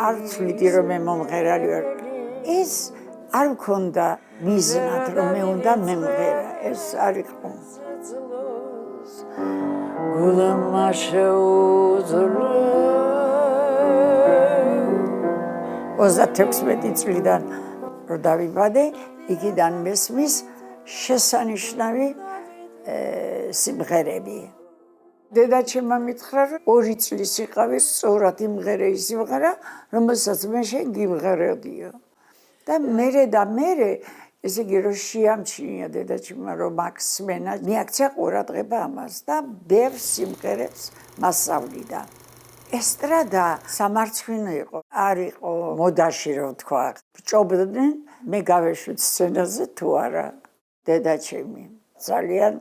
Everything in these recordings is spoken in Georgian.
არც ვიტყვი რომ მე მომღერალი ვარ. ეს არ მქონდა მიზნად რომ მე უნდა მემღერა. ეს არ იყო. გულმა შეუძლო 36 წლიდან რომ დავიბადე, იქიდან მესმის შესანიშნავი სიმღერები. დედაჩემმა მითხრა, რომ 2 წლის იყავი სწორად იმღერე ის სიმღერა, რომელსაც მე შენ გიმღერებდიო. და მერე ესე იგი რომ შეამჩნია დედაჩემმა რომ მაქსმენა მიაქცია ყურადღება ამას და ბევრ სიმღერებს მასწავლიდა. ესტრადა სამარცხვინო იყო, არ იყო მოდაში რომ თქვა. ბჭობდნენ მე გავეშვით სცენაზე თუ არა. დედაჩემი ძალიან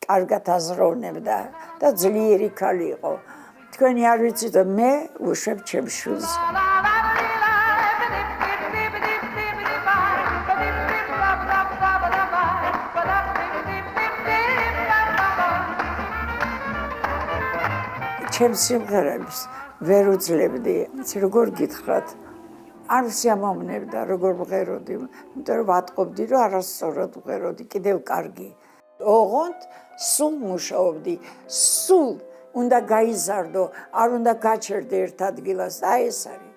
კარგად აზროვნებდა და ძლიერი ქალი იყო. თქვენი არ ვიცით და მე უშვებ ჩემს შვილს. ჩემს სიმღერებს ვერ უძლებდი. როგორ გითხრათ? არ სიამოვნებდა როგორ ვღეროდი, იმიტომ რომ ვატყობდი რომ არასწორად ვღეროდი, კიდევ კარგი. ოღონდ სულ მუშაობდი, სულ უნდა გაიზარდო, არ უნდა გაჩერდე ერთ ადგილას და ეს არის.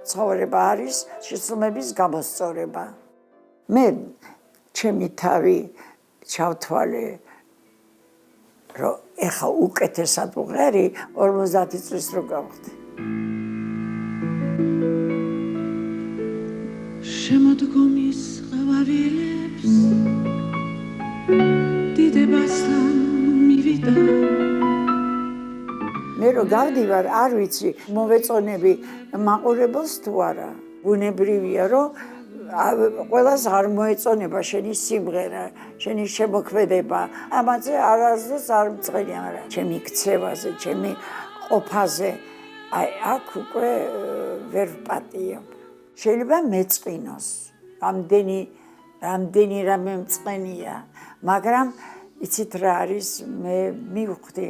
ცხოვრება არის შესრულების გამოსწორება. მე ჩემი თავი ჩავთვალე რომ ეხა უკეთესად ვღერი 50 წლის რო გავხდი. შემოდგომის ყვავილებს დიდებასთან მივიდა. მე რო გავდივარ, არ ვიცი მოვეწონები მაყურებელს თუ არა. ბუნებრივია რომ ყველას არ მოეწონება შენი სიმღერა, შენი შემოქმედება. ამაზე არასდროს არ მწყენია, მაგრამ ჩემი ქცევაზე, ჩემი ყოფაზე, აი აქ უკვე ვერ ვპატიებ. შეიძლება მეწყინოს, რამდენი რამე მწყენია, მაგრამ იცით რა არის, მე მივხვდი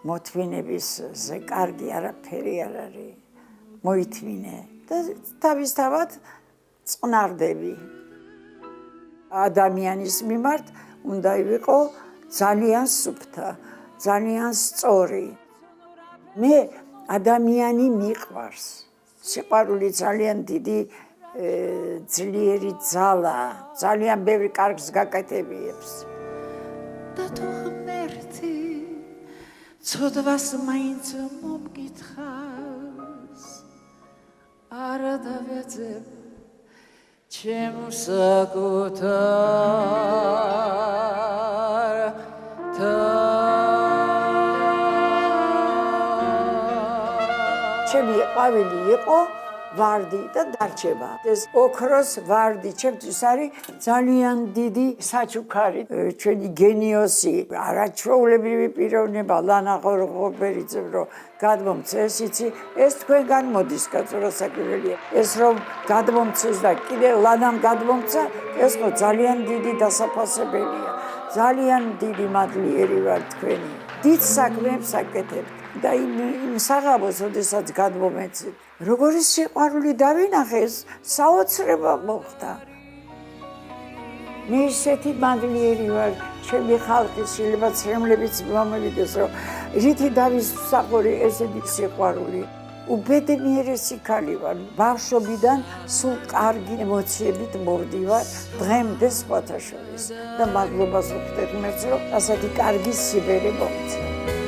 მოთმინებისზე კარგი არაფერი არ არის. მოითმინე და თავისთავად წყნარდები. ადამიანის მიმართ უნდა ვიყო ძალიან სუფთა, ძალიან სწორი. მე ადამიანი მიყვარს. სიყვარული ძალიან დიდი ძლიერი ძალა, ძალიან ბევრი კარგს გაკეთებიებს. და თუ ღმერთი ცოდვას მაინც მომკითხავს, არა დავეძებ ჩემს საკუთარ ჩემი ყვავილი იყო ვარდი და დარჩება. ეს ოქროს ვარდი ჩემთვის არის ძალიან დიდი საჩუქარი. ჩვენი გენიოსი, არაჩვეულებრივი პიროვნება ლანა ღორღობერიძე რომ გადმომცეს, იცი, ეს თქვენგან მოდის კაცო საკურველია. ეს რომ გადმომცეს და კიდე ლანამ გადმომცა, ეს ხო ძალიან დიდი დასაფასებელია. ძალიან დიდი მადლიერი ვარ თქვენი. დიდ საქმეებს აკეთებთ. და იმ საღამოს, როდესაც გადმომეცით, როგორი სიყვარული დავინახე, საოცრება მოხდა. მე ისეთი მადლიერი ვარ ჩემი ხალხის, შეიძლება ცრემლებიც მომივიდეს, რომ რითი დავისახური ესეთი სიყვარული. უბედნიერესი ქალი ვარ. ბავშვობიდან სულ კარგი ემოციებით მოვდივარ დღემდე სხვათა შორის და მადლობას ვუხდებ ღმერთს, რომ ასეთი კარგი სიბერე მომწია.